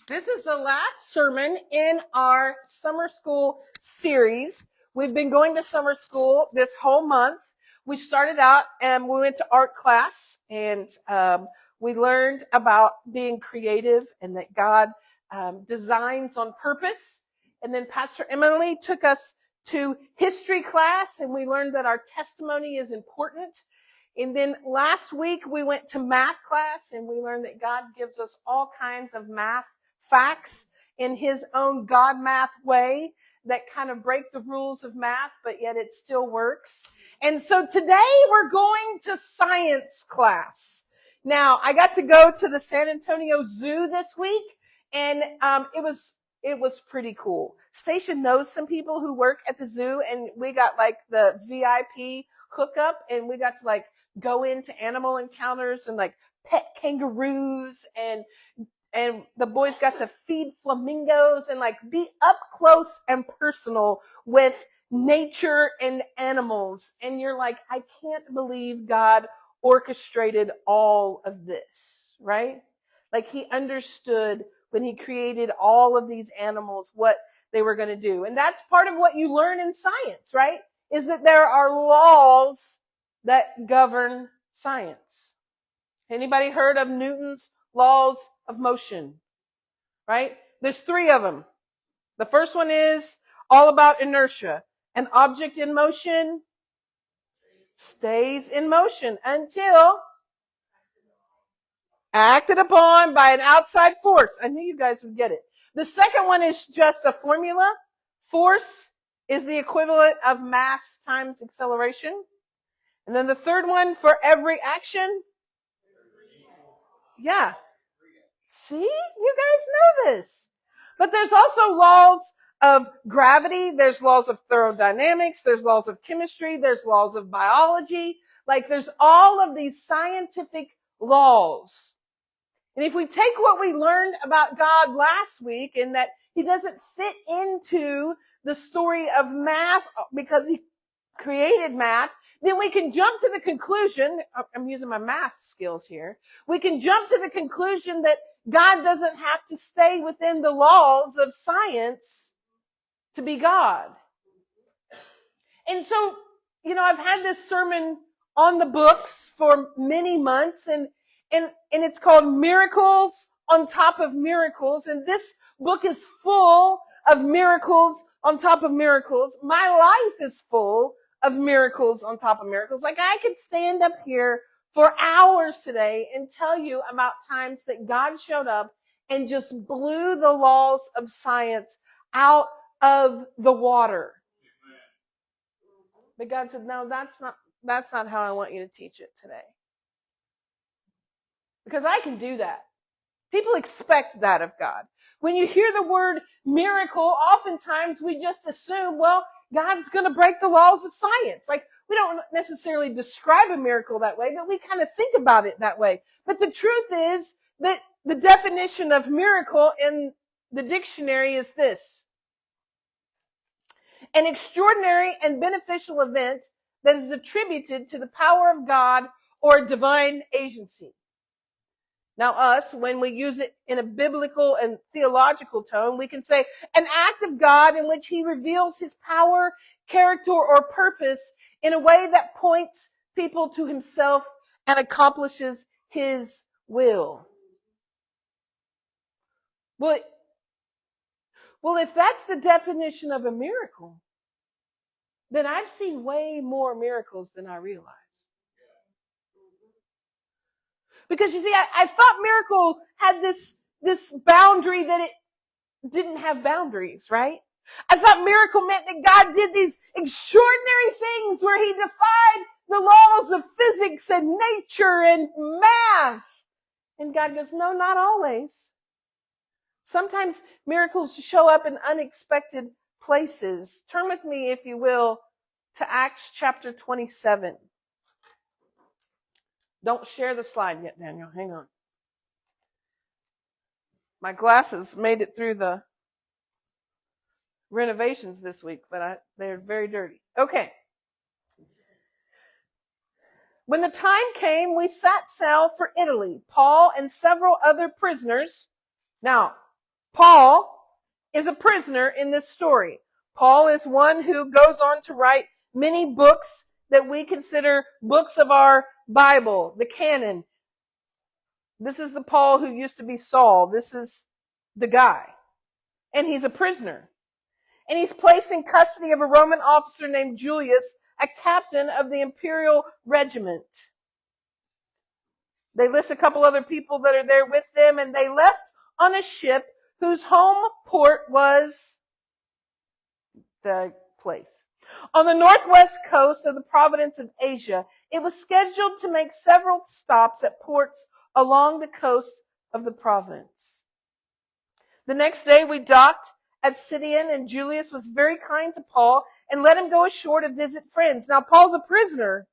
This is the last sermon in our summer school series. We've been going to summer school this whole month. We started out and we went to art class, and we learned about being creative and that God designs on purpose. And then Pastor Emily took us to history class, and we learned that our testimony is important. And then last week we went to math class, and we learned that God gives us all kinds of math facts in his own God math way that kind of break the rules of math, but yet it still works. And so today we're going to science class. Now, I got to go to the San Antonio Zoo this week, and it was pretty cool. Stacia knows some people who work at the zoo, and we got like the VIP hookup, and we got to like go into animal encounters and like pet kangaroos, and the boys got to feed flamingos and like be up close and personal with nature and animals. And you're like, I can't believe God orchestrated all of this, right? Like he understood when he created all of these animals what they were going to do. And that's part of what you learn in science, right? Is that there are laws that govern science. Anybody heard of Newton's laws of motion? Right? There's three of them. The first one is all about inertia. An object in motion stays in motion until acted upon by an outside force. I knew you guys would get it. The second one is just a formula. Force is the equivalent of mass times acceleration. And then the third one, for every action. Yeah. See? You guys know this. But there's also laws of gravity. There's laws of thermodynamics. There's laws of chemistry. There's laws of biology. Like there's all of these scientific laws. And if we take what we learned about God last week, and that he doesn't fit into the story of math because he created math, then we can jump to the conclusion, I'm using my math skills here, we can jump to the conclusion that God doesn't have to stay within the laws of science to be God. And so, I've had this sermon on the books for many months, and it's called Miracles on Top of Miracles. And this book is full of miracles on top of miracles. My life is full of miracles on top of miracles. Like I could stand up here for hours today and tell you about times that God showed up and just blew the laws of science out of the water. But God said, no, that's not how I want you to teach it today. Because I can do that. People expect that of God. When you hear the word miracle, oftentimes we just assume, well, God's going to break the laws of science. Like, we don't necessarily describe a miracle that way, but we kind of think about it that way. But the truth is that the definition of miracle in the dictionary is this: an extraordinary and beneficial event that is attributed to the power of God or divine agency. Now us, when we use it in a biblical and theological tone, we can say an act of God in which he reveals his power, character, or purpose in a way that points people to himself and accomplishes his will. Well, if that's the definition of a miracle, then I've seen way more miracles than I realized. Because you see, I thought miracle had this boundary that it didn't have boundaries, right? I thought miracle meant that God did these extraordinary things where he defied the laws of physics and nature and math. And God goes, no, not always. Sometimes miracles show up in unexpected places. Turn with me, if you will, to Acts chapter 27. Don't share the slide yet, Daniel. Hang on. My glasses made it through the renovations this week, but they're very dirty. Okay. When the time came, we set sail for Italy, Paul and several other prisoners. Now, Paul is a prisoner in this story. Paul is one who goes on to write many books that we consider books of our Bible, the canon. This is the Paul who used to be Saul. This is the guy. And he's a prisoner. And he's placed in custody of a Roman officer named Julius, a captain of the imperial regiment. They list a couple other people that are there with them, and they left on a ship whose home port was the place. On the northwest coast of the province of Asia, it was scheduled to make several stops at ports along the coast of the province. The next day we docked at Sidon, and Julius was very kind to Paul and let him go ashore to visit friends. Now Paul's a prisoner,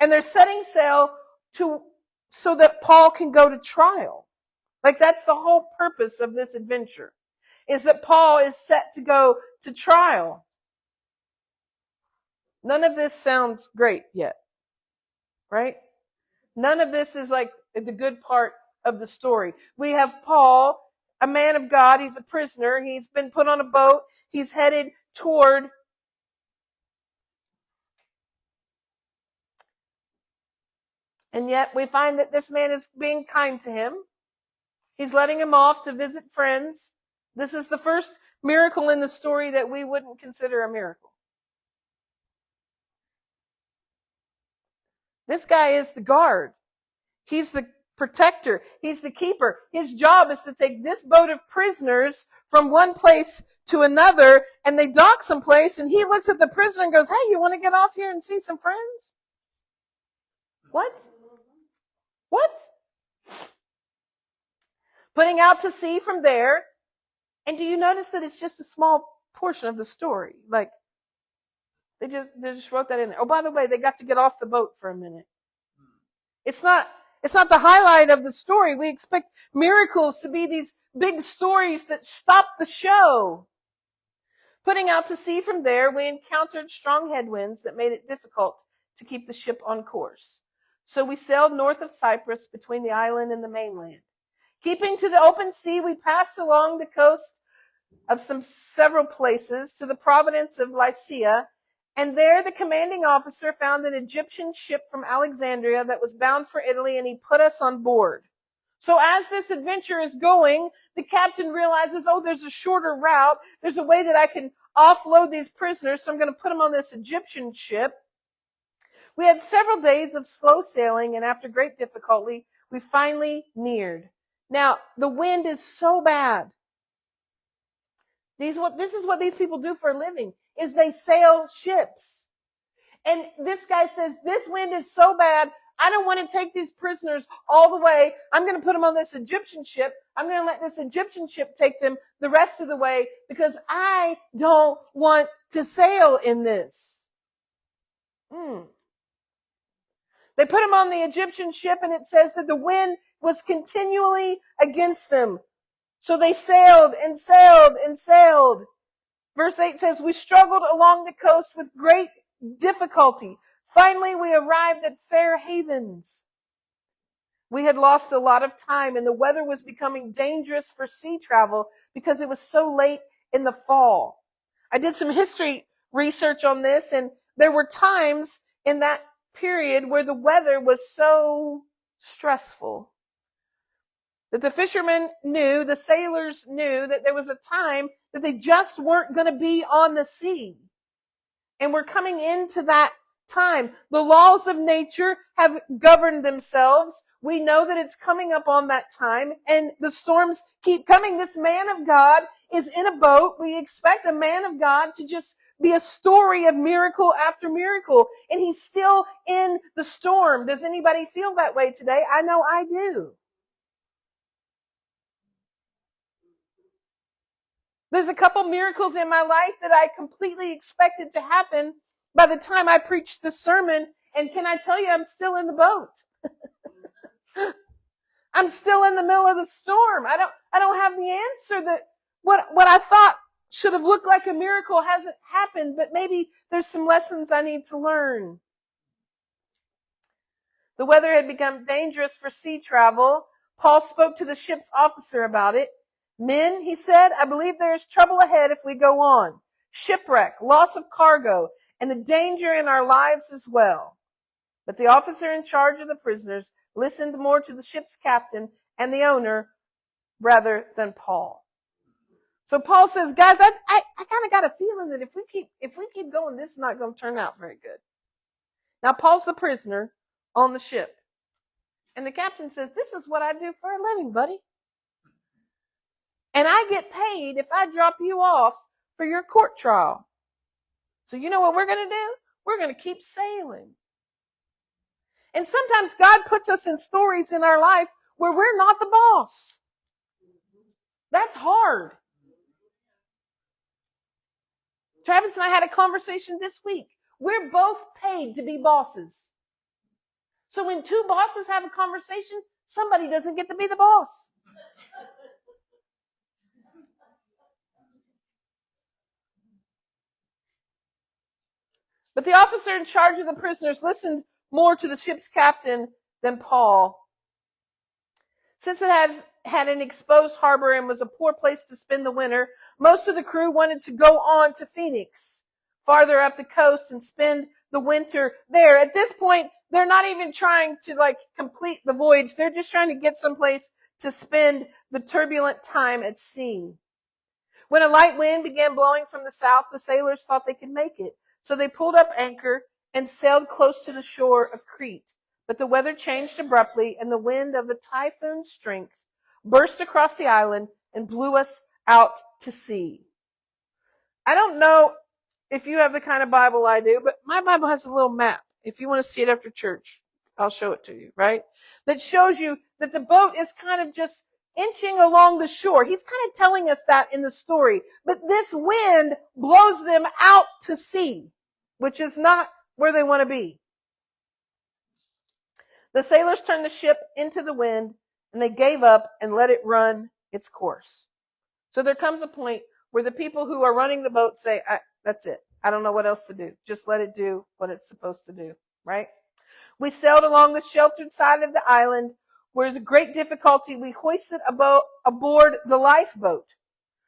and they're setting sail so that Paul can go to trial. Like, that's the whole purpose of this adventure, is that Paul is set to go to trial. None of this sounds great yet, right? None of this is like the good part of the story. We have Paul, a man of God. He's a prisoner. He's been put on a boat. He's headed toward and yet we find that this man is being kind to him. He's letting him off to visit friends. This is the first miracle in the story that we wouldn't consider a miracle. This guy is the guard. He's the protector. He's the keeper. His job is to take this boat of prisoners from one place to another, and they dock someplace, and he looks at the prisoner and goes, "Hey, you want to get off here and see some friends?" What? Putting out to sea from there. And do you notice that it's just a small portion of the story? Like, they just wrote that in there. Oh, by the way, they got to get off the boat for a minute. It's not the highlight of the story. We expect miracles to be these big stories that stop the show. Putting out to sea from there, we encountered strong headwinds that made it difficult to keep the ship on course. So we sailed north of Cyprus between the island and the mainland. Keeping to the open sea, we passed along the coast of several places to the province of Lycia, and there the commanding officer found an Egyptian ship from Alexandria that was bound for Italy, and he put us on board. So as this adventure is going, the captain realizes, oh, there's a shorter route. There's a way that I can offload these prisoners, so I'm going to put them on this Egyptian ship. We had several days of slow sailing, and after great difficulty, we finally neared. Now, the wind is so bad. This is what these people do for a living, is they sail ships. And this guy says, this wind is so bad, I don't want to take these prisoners all the way. I'm going to put them on this Egyptian ship. I'm going to let this Egyptian ship take them the rest of the way because I don't want to sail in this. They put them on the Egyptian ship, and it says that the wind was continually against them. So they sailed and sailed and sailed. Verse 8 says, we struggled along the coast with great difficulty. Finally, we arrived at Fair Havens. We had lost a lot of time, and the weather was becoming dangerous for sea travel because it was so late in the fall. I did some history research on this, and there were times in that period where the weather was so stressful that the fishermen knew, the sailors knew that there was a time that they just weren't going to be on the sea. And we're coming into that time. The laws of nature have governed themselves. We know that it's coming up on that time, and the storms keep coming. This man of God is in a boat. We expect a man of God to just be a story of miracle after miracle, and he's still in the storm. Does anybody feel that way today? I know I do. There's a couple miracles in my life that I completely expected to happen by the time I preached the sermon, and can I tell you, I'm still in the boat. I'm still in the middle of the storm. I don't have the answer that what I thought should have looked like a miracle hasn't happened, but maybe there's some lessons I need to learn. The weather had become dangerous for sea travel. Paul spoke to the ship's officer about it. Men, he said, I believe there is trouble ahead if we go on. Shipwreck, loss of cargo, and the danger in our lives as well. But the officer in charge of the prisoners listened more to the ship's captain and the owner rather than Paul. So Paul says, guys, I kind of got a feeling that if we keep going, this is not going to turn out very good. Now Paul's the prisoner on the ship. And the captain says, this is what I do for a living, buddy. And I get paid if I drop you off for your court trial. So you know what we're going to do? We're going to keep sailing. And sometimes God puts us in stories in our life where we're not the boss. That's hard. Travis and I had a conversation this week. We're both paid to be bosses. So when two bosses have a conversation, somebody doesn't get to be the boss. But the officer in charge of the prisoners listened more to the ship's captain than Paul. Since it had an exposed harbor and was a poor place to spend the winter, most of the crew wanted to go on to Phoenix, farther up the coast, and spend the winter there. At this point, they're not even trying to complete the voyage. They're just trying to get someplace to spend the turbulent time at sea. When a light wind began blowing from the south, the sailors thought they could make it. So they pulled up anchor and sailed close to the shore of Crete. But the weather changed abruptly, and the wind of the typhoon's strength burst across the island and blew us out to sea. I don't know if you have the kind of Bible I do, but my Bible has a little map. If you want to see it after church, I'll show it to you, right? That shows you that the boat is kind of just inching along the shore. He's kind of telling us that in the story. But this wind blows them out to sea, which is not where they want to be. The sailors turned the ship into the wind, and they gave up and let it run its course. So there comes a point where the people who are running the boat say, that's it. I don't know what else to do. Just let it do what it's supposed to do, right? We sailed along the sheltered side of the island, where there's a great difficulty. We hoisted aboard the lifeboat.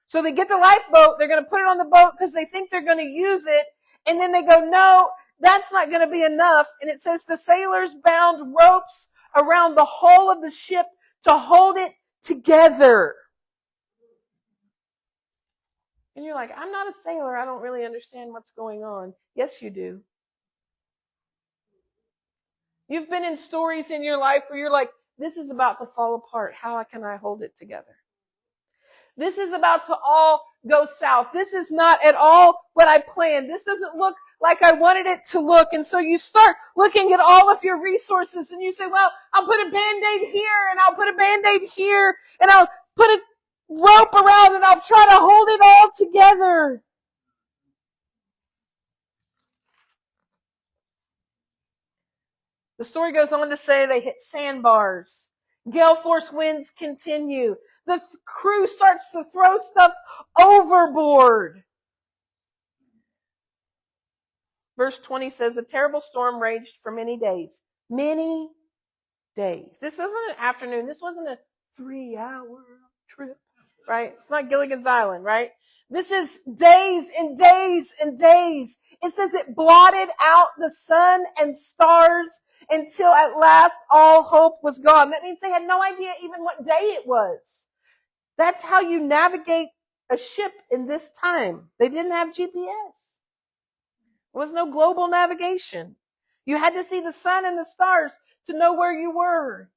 So they get the lifeboat, they're going to put it on the boat because they think they're going to use it, and then they go, no, that's not going to be enough. And it says the sailors bound ropes around the hull of the ship to hold it together. And you're like, I'm not a sailor. I don't really understand what's going on. Yes, you do. You've been in stories in your life where you're like, this is about to fall apart. How can I hold it together? This is about to all go south. This is not at all what I planned. This doesn't look like I wanted it to look. And so you start looking at all of your resources and you say, well, I'll put a Band-Aid here and I'll put a Band-Aid here and I'll put a rope around and I'll try to hold it all together. The story goes on to say they hit sandbars. Gale force winds continue. The crew starts to throw stuff overboard. Verse 20 says, a terrible storm raged for many days. Many days. This isn't an afternoon. This wasn't a 3-hour trip, right? It's not Gilligan's Island, right? This is days and days and days. It says it blotted out the sun and stars until at last all hope was gone. That means they had no idea even what day it was. That's how you navigate a ship in this time. They didn't have GPS. There was no global navigation. You had to see the sun and the stars to know where you were.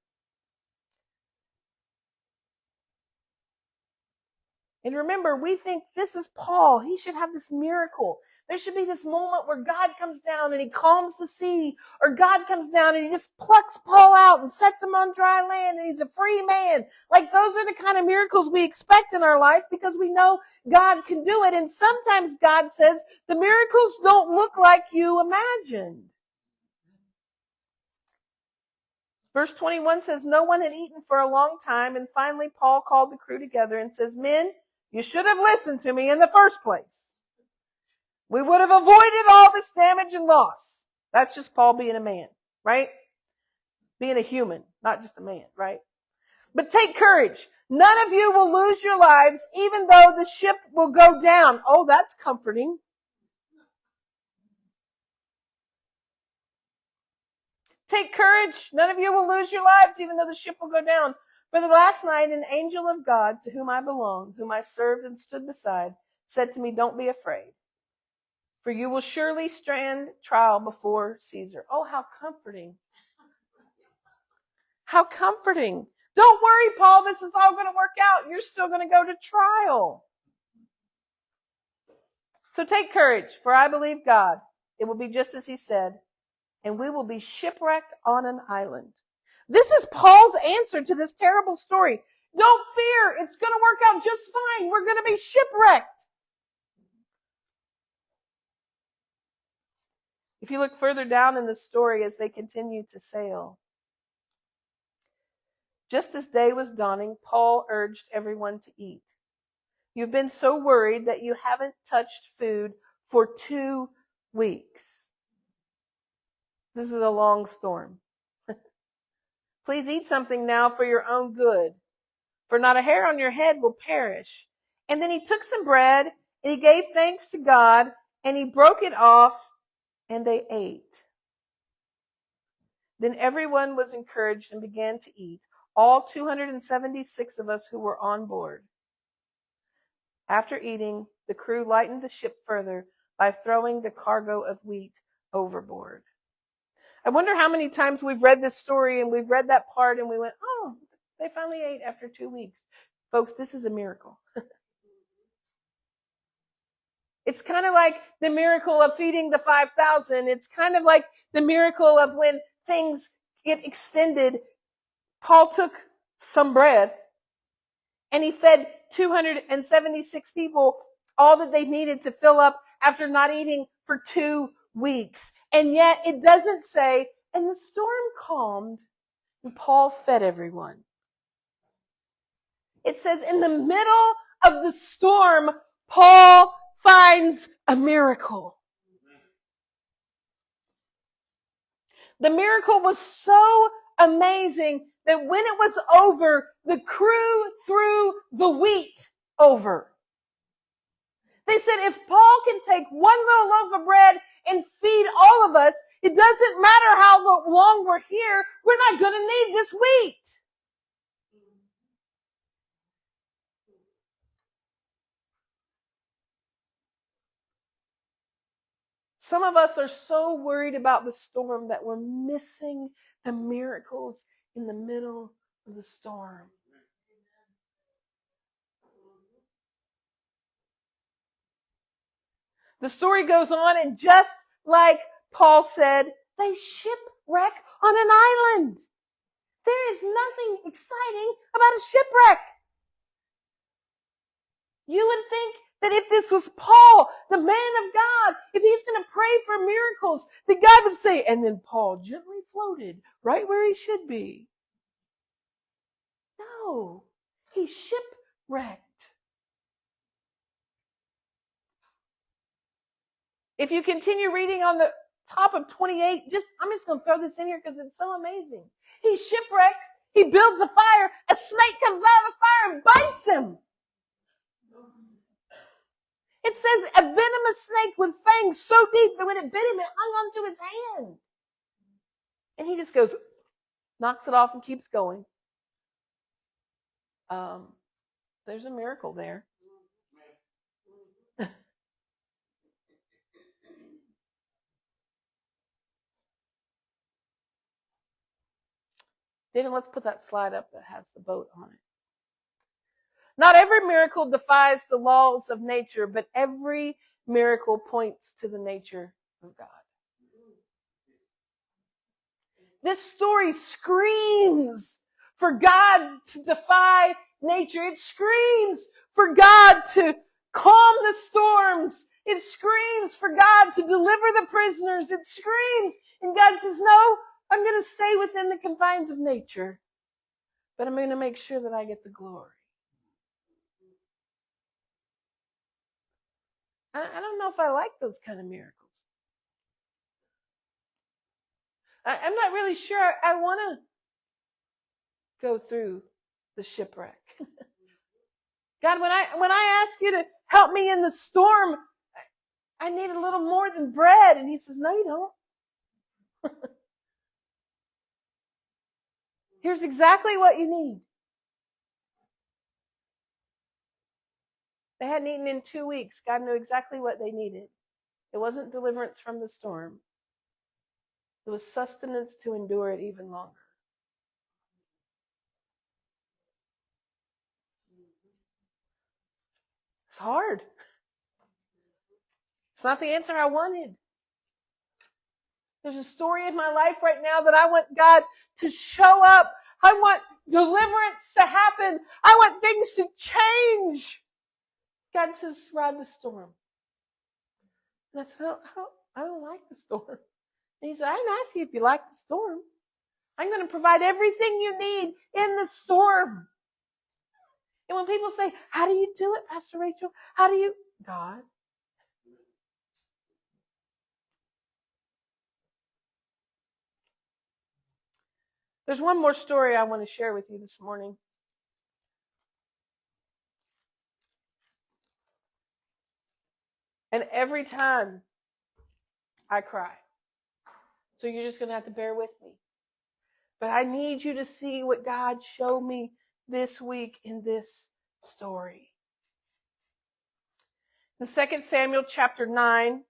And remember, we think this is Paul. He should have this miracle. There should be this moment where God comes down and he calms the sea, or God comes down and he just plucks Paul out and sets him on dry land and he's a free man. Like those are the kind of miracles we expect in our life because we know God can do it. And sometimes God says the miracles don't look like you imagined. Verse 21 says, no one had eaten for a long time, and finally Paul called the crew together and says, men, you should have listened to me in the first place. We would have avoided all this damage and loss. That's just Paul being a man, right? Being a human, not just a man, right? But take courage. None of you will lose your lives, even though the ship will go down. Oh, that's comforting. Take courage. None of you will lose your lives, even though the ship will go down. For the last night, an angel of God, to whom I belong, whom I served and stood beside, said to me, don't be afraid, for you will surely stand trial before Caesar. Oh, how comforting. How comforting. Don't worry, Paul, this is all going to work out. You're still going to go to trial. So take courage, for I believe God. It will be just as he said, and we will be shipwrecked on an island. This is Paul's answer to this terrible story. Don't fear. It's going to work out just fine. We're going to be shipwrecked. If you look further down in the story as they continue to sail, just as day was dawning, Paul urged everyone to eat. You've been so worried that you haven't touched food for 2 weeks. This is a long storm. Please eat something now for your own good, for not a hair on your head will perish. And then he took some bread, and he gave thanks to God, and he broke it off, and they ate. Then everyone was encouraged and began to eat, all 276 of us who were on board. After eating, the crew lightened the ship further by throwing the cargo of wheat overboard. I wonder how many times we've read this story and we've read that part and we went, oh, they finally ate after 2 weeks. Folks, this is a miracle. It's kind of like the miracle of feeding the 5,000. It's kind of like the miracle of when things get extended. Paul took some bread and he fed 276 people all that they needed to fill up after not eating for 2 weeks. And yet it doesn't say, and the storm calmed and Paul fed everyone. It says in the middle of the storm, Paul finds a miracle. The miracle was so amazing that when it was over, the crew threw the wheat over. They said, if Paul can take one little loaf of bread and feed all of us, it doesn't matter how long we're here, we're not going to need this wheat. Some of us are so worried about the storm that we're missing the miracles in the middle of the storm. The story goes on, and just like Paul said, they shipwreck on an island. There is nothing exciting about a shipwreck. You would think that if this was Paul, the man of God, if he's going to pray for miracles, that God would say, and then Paul gently floated right where he should be. No, he shipwrecked. If you continue reading on the top of 28, I'm just going to throw this in here because it's so amazing. He shipwrecked, he builds a fire, a snake comes out of the fire and bites him. It says a venomous snake with fangs so deep that when it bit him, it hung onto his hand. And he just goes, knocks it off and keeps going. There's a miracle there. Then let's put that slide up that has the boat on it. Not every miracle defies the laws of nature, but every miracle points to the nature of God. This story screams for God to defy nature. It screams for God to calm the storms. It screams for God to deliver the prisoners. It screams. And God says, no, I'm going to stay within the confines of nature, but I'm going to make sure that I get the glory. I don't know if I like those kind of miracles. I'm not really sure I want to go through the shipwreck. God, when I ask you to help me in the storm, I need a little more than bread. And he says, no, you don't. Here's exactly what you need. They hadn't eaten in 2 weeks. God knew exactly what they needed. It wasn't deliverance from the storm. It was sustenance to endure it even longer. It's hard. It's not the answer I wanted. There's a story in my life right now that I want God to show up. I want deliverance to happen. I want things to change. God says, ride the storm. And I said, I don't like the storm. And he said, I didn't ask you if you like the storm. I'm going to provide everything you need in the storm. And when people say, how do you do it, Pastor Rachel? How do you? God. There's one more story I want to share with you this morning. And every time I cry. So you're just going to have to bear with me. But I need you to see what God showed me this week in this story. In 2 Samuel chapter 9,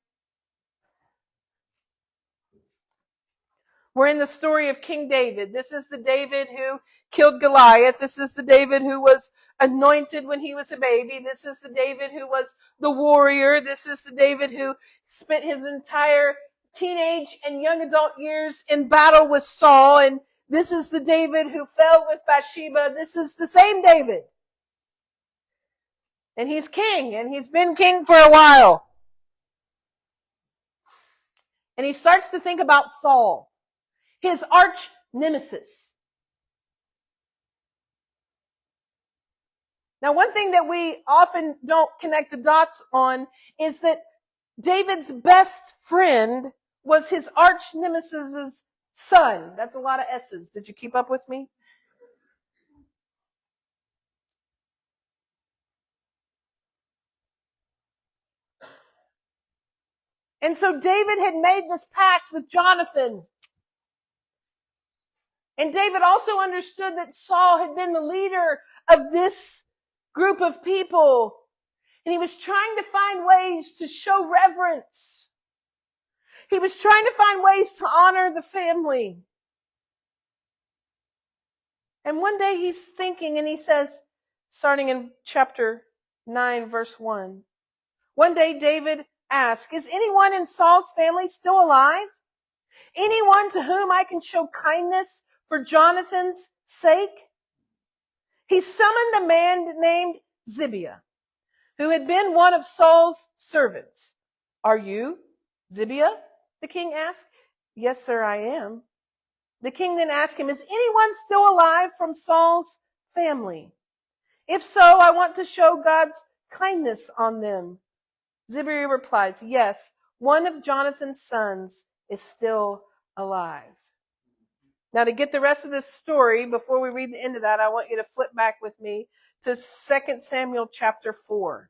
we're in the story of King David. This is the David who killed Goliath. This is the David who was anointed when he was a baby. This is the David who was the warrior. This is the David who spent his entire teenage and young adult years in battle with Saul. And this is the David who fell with Bathsheba. This is the same David. And he's king, and he's been king for a while. And he starts to think about Saul, his arch nemesis. Now, one thing that we often don't connect the dots on is that David's best friend was his arch nemesis' son. That's a lot of S's. Did you keep up with me? And so David had made this pact with Jonathan. And David also understood that Saul had been the leader of this group of people. And he was trying to find ways to show reverence. He was trying to find ways to honor the family. And one day he's thinking and he says, starting in chapter 9, verse 1. One day David asked, is anyone in Saul's family still alive? Anyone to whom I can show kindness for Jonathan's sake? He summoned a man named Zibiah, who had been one of Saul's servants. Are you Zibiah? The king asked. Yes, sir, I am. The king then asked him, is anyone still alive from Saul's family? If so, I want to show God's kindness on them. Zibiah replies, yes, one of Jonathan's sons is still alive. Now, to get the rest of this story, before we read the end of that, I want you to flip back with me to 2 Samuel chapter 4.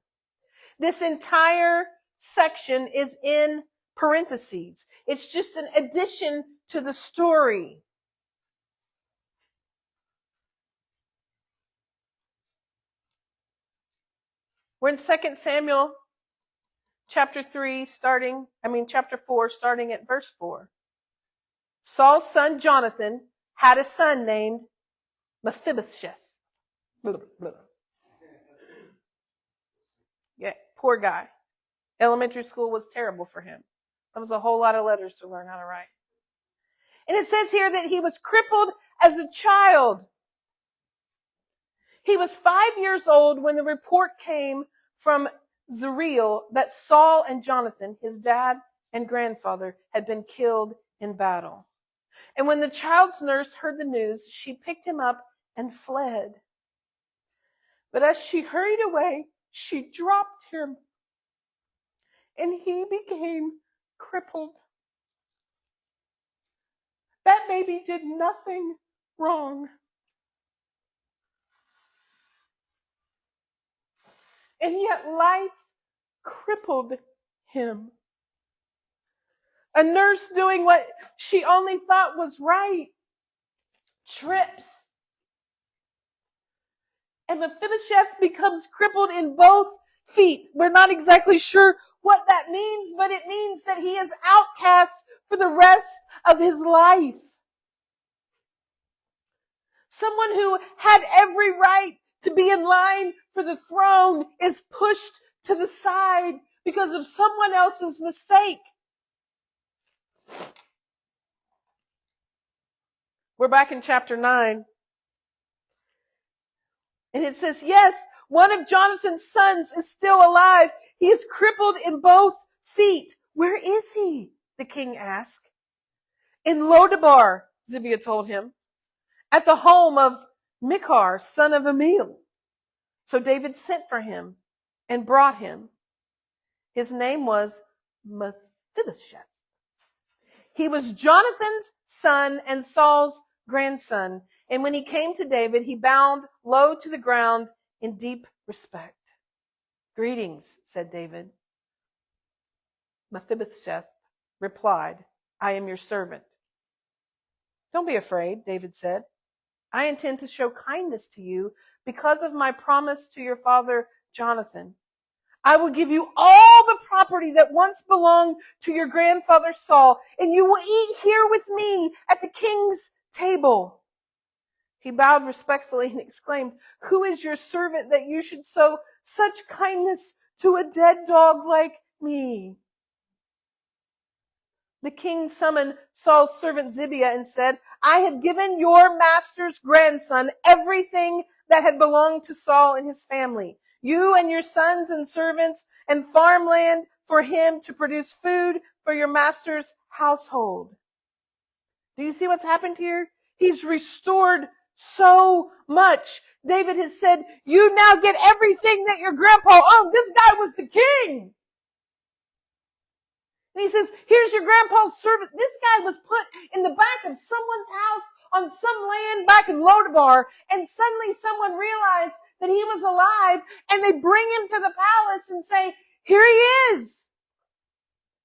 This entire section is in parentheses. It's just an addition to the story. We're in 2 Samuel chapter 4, starting at verse 4. Saul's son Jonathan had a son named Mephibosheth. Yeah, poor guy. Elementary school was terrible for him. That was a whole lot of letters to learn how to write. And it says here that he was crippled as a child. He was 5 years old when the report came from Zeriel that Saul and Jonathan, his dad and grandfather, had been killed in battle. And when the child's nurse heard the news, she picked him up and fled. But as she hurried away, she dropped him, and he became crippled. That baby did nothing wrong. and yet life crippled him. A nurse doing what she only thought was right trips, and Mephibosheth becomes crippled in both feet. We're not exactly sure what that means, but it means that he is outcast for the rest of his life. Someone who had every right to be in line for the throne is pushed to the side because of someone else's mistake. We're back in chapter 9. And it says, yes, one of Jonathan's sons is still alive. He is crippled in both feet. Where is he? The king asked. In Lodabar, Zibiah told him, at the home of Michar, son of Amiel. So David sent for him and brought him. His name was Mephibosheth. He was Jonathan's son and Saul's grandson. And when he came to David, he bowed low to the ground in deep respect. Greetings, said David. Mephibosheth replied, I am your servant. Don't be afraid, David said. I intend to show kindness to you because of my promise to your father Jonathan. I will give you all the property that once belonged to your grandfather Saul, and you will eat here with me at the king's table. He bowed respectfully and exclaimed, who is your servant that you should show such kindness to a dead dog like me? The king summoned Saul's servant Zibiah and said, I have given your master's grandson everything that had belonged to Saul and his family. You and your sons and servants and farmland for him to produce food for your master's household. Do you see what's happened here? He's restored so much. David has said, you now get everything that your grandpa owned. This guy was the king. And he says, here's your grandpa's servant. This guy was put in the back of someone's house on some land back in Lodabar, and suddenly someone realized that he was alive, and they bring him to the palace and say, here he is.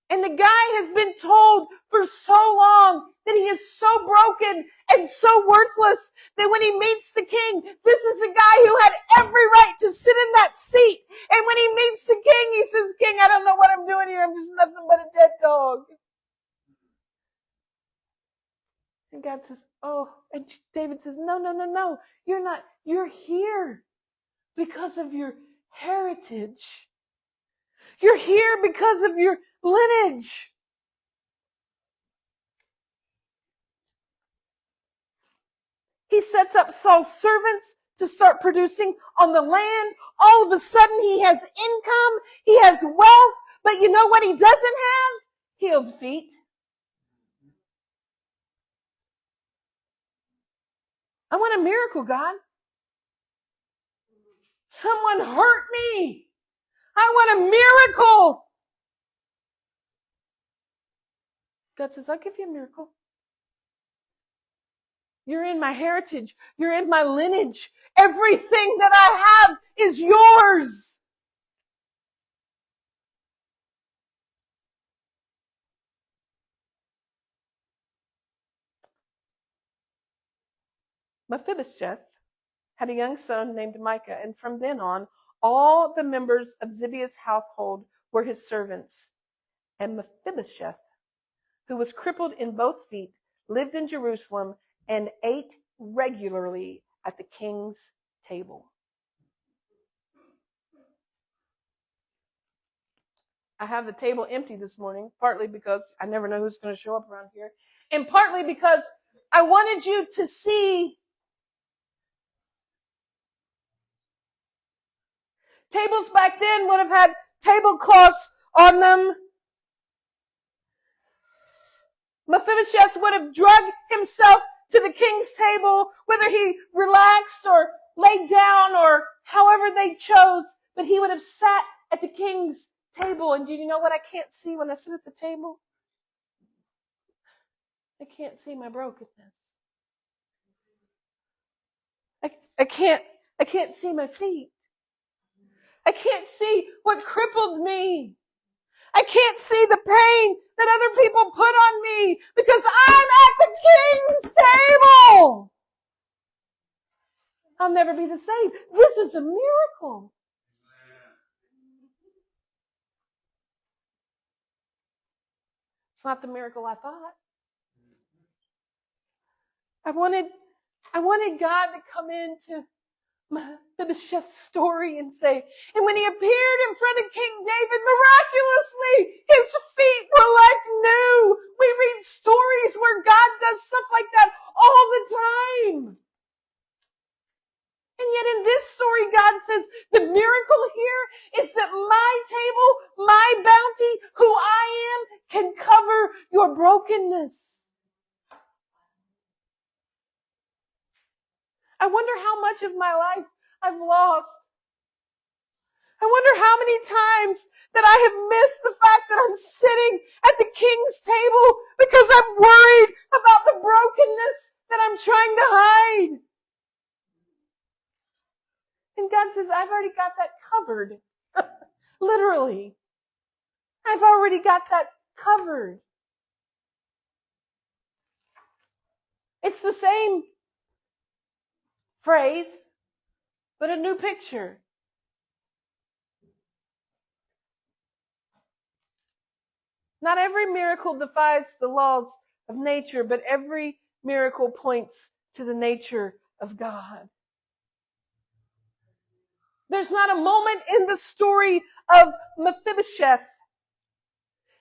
And the guy has been told for so long that he is so broken and so worthless that when he meets the king, this is the guy who had every right to sit in that seat. And when he meets the king, he says, King, I don't know what I'm doing here. I'm just nothing but a dead dog. And God says, oh, and David says, no. You're not. You're here because of your heritage. You're here because of your lineage. He sets up Saul's servants to start producing on the land. All of a sudden he has income, he has wealth, but you know what he doesn't have? Healed feet. I want a miracle, God. Someone hurt me. I want a miracle. God says, I'll give you a miracle. You're in my heritage. You're in my lineage. Everything that I have is yours. Mephibosheth had a young son named Micah, and from then on, all the members of Zibiah's household were his servants. And Mephibosheth, who was crippled in both feet, lived in Jerusalem and ate regularly at the king's table. I have the table empty this morning, partly because I never know who's going to show up around here, and partly because I wanted you to see tables back then would have had tablecloths on them. Mephibosheth would have dragged himself to the king's table, whether he relaxed or laid down or however they chose, but he would have sat at the king's table. And do you know what I can't see when I sit at the table? I can't see my brokenness. I can't see my feet. I can't see what crippled me. I can't see the pain that other people put on me because I'm at the King's table. I'll never be the same. This is a miracle. It's not the miracle I thought. I wanted God to come into the chef's story and say, and when he appeared in front of King David, miraculously, his feet were like new. We read stories where God does stuff like that all the time. And yet in this story, God says, the miracle here is that my table, my bounty, who I am, can cover your brokenness. I wonder how much of my life I've lost. I wonder how many times that I have missed the fact that I'm sitting at the King's table because I'm worried about the brokenness that I'm trying to hide. And God says, I've already got that covered. Literally. I've already got that covered. It's the same phrase, but a new picture. Not every miracle defies the laws of nature, but every miracle points to the nature of God. There's not a moment in the story of Mephibosheth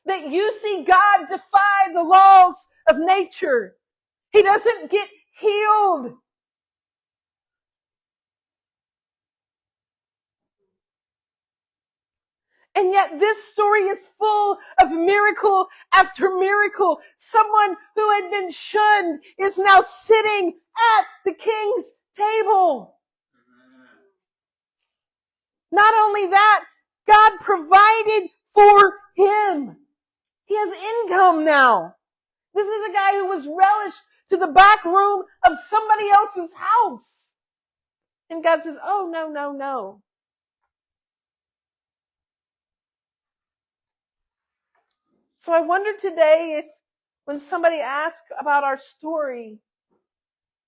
that you see God defy the laws of nature. He doesn't get healed. And yet this story is full of miracle after miracle. Someone who had been shunned is now sitting at the King's table. Not only that, God provided for him. He has income now. This is a guy who was relished to the back room of somebody else's house. And God says, oh, no, no, no. So I wonder today if when somebody asks about our story,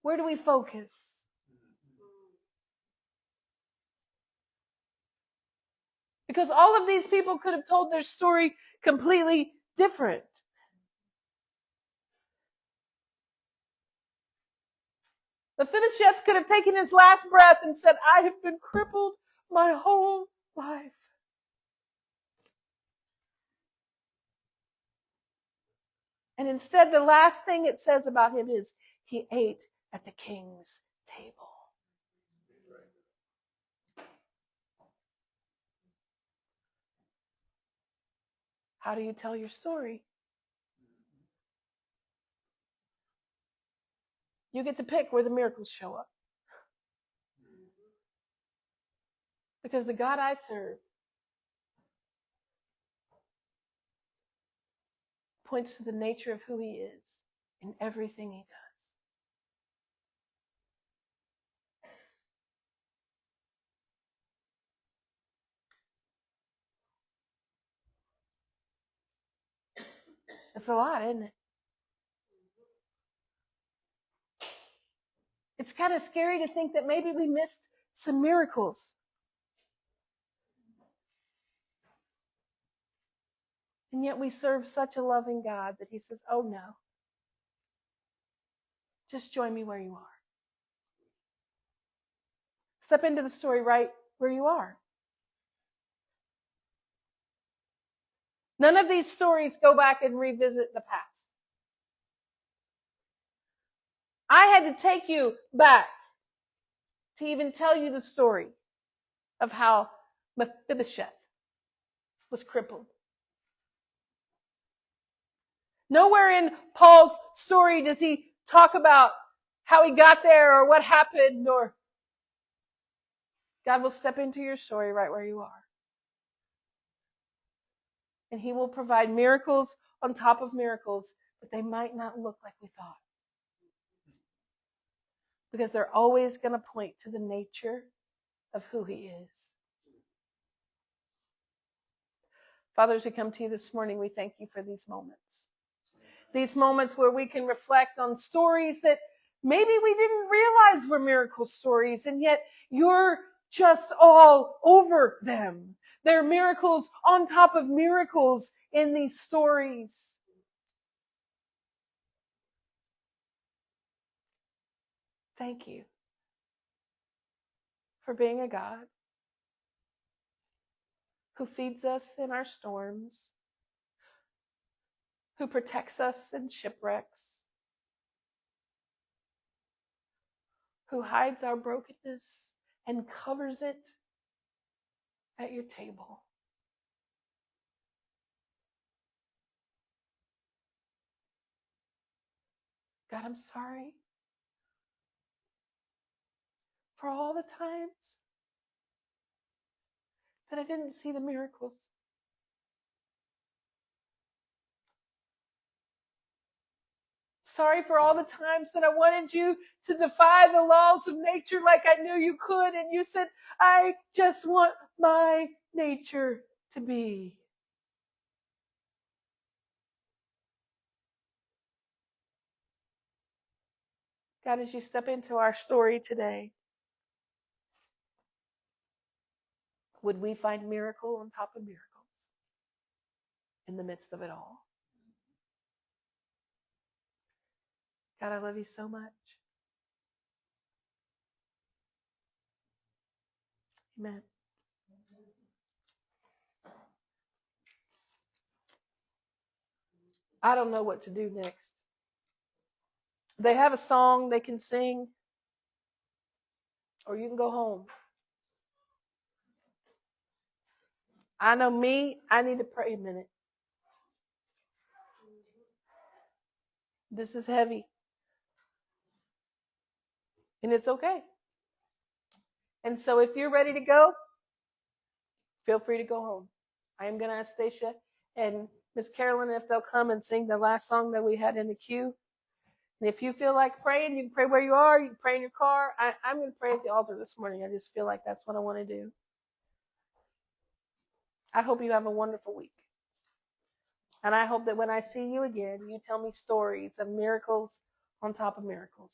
where do we focus? Because all of these people could have told their story completely different. Mephibosheth could have taken his last breath and said, I have been crippled my whole life. And instead, the last thing it says about him is he ate at the King's table. How do you tell your story? You get to pick where the miracles show up. Because the God I serve points to the nature of who he is in everything he does. It's a lot, isn't it? It's kind of scary to think that maybe we missed some miracles. And yet we serve such a loving God that he says, oh no, just join me where you are. Step into the story right where you are. None of these stories go back and revisit the past. I had to take you back to even tell you the story of how Mephibosheth was crippled. Nowhere in Paul's story does he talk about how he got there or what happened, or God will step into your story right where you are. And he will provide miracles on top of miracles, but they might not look like we thought. Because they're always going to point to the nature of who he is. Father, as we come to you this morning, we thank you for these moments. These moments where we can reflect on stories that maybe we didn't realize were miracle stories, and yet you're just all over them. There are miracles on top of miracles in these stories. Thank you for being a God who feeds us in our storms, who protects us in shipwrecks, who hides our brokenness and covers it at your table. God, I'm sorry for all the times that I didn't see the miracles. Sorry for all the times that I wanted you to defy the laws of nature like I knew you could, and you said, I just want my nature to be. God, as you step into our story today, would we find miracle on top of miracles in the midst of it all? God, I love you so much. Amen. I don't know what to do next. They have a song they can sing, or you can go home. I know me, I need to pray a minute. This is heavy. And it's okay. And so if you're ready to go, feel free to go home. I am going to ask Stacia and Miss Carolyn if they'll come and sing the last song that we had in the queue. And if you feel like praying, you can pray where you are. You can pray in your car. I'm going to pray at the altar this morning. I just feel like that's what I want to do. I hope you have a wonderful week. And I hope that when I see you again, you tell me stories of miracles on top of miracles.